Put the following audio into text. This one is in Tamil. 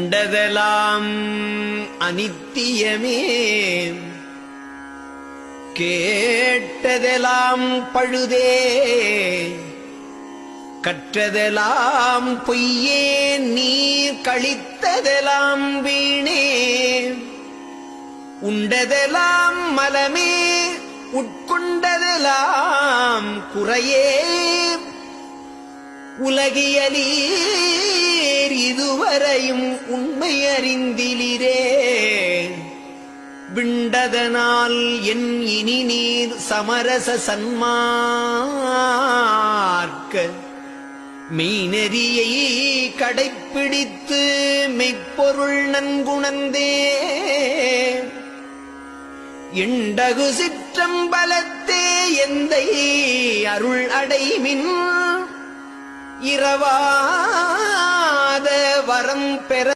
கண்டதெல்லாம் அனித்தியமே, கேட்டதெல்லாம் பழுதே, கற்றதெல்லாம் பொய்யே, நீர் கழித்ததெல்லாம் வீணே, உண்டதெல்லாம் மலமே, உட்கொண்டதெல்லாம் குறையே, உலகியலீர் இதுவரையும் உண்மை அறிந்திலிரே, விண்டதனால் என் இனி நீர் சமரச சன்மார்க்க மெய்நெறியை கடைப்பிடித்து மெய்ப்பொருள் நன்குணர்ந்தே, இண்டகு சிற்றம்பலத்தே எந்தை அருள் அடைமின் இரவாத வரம் பெற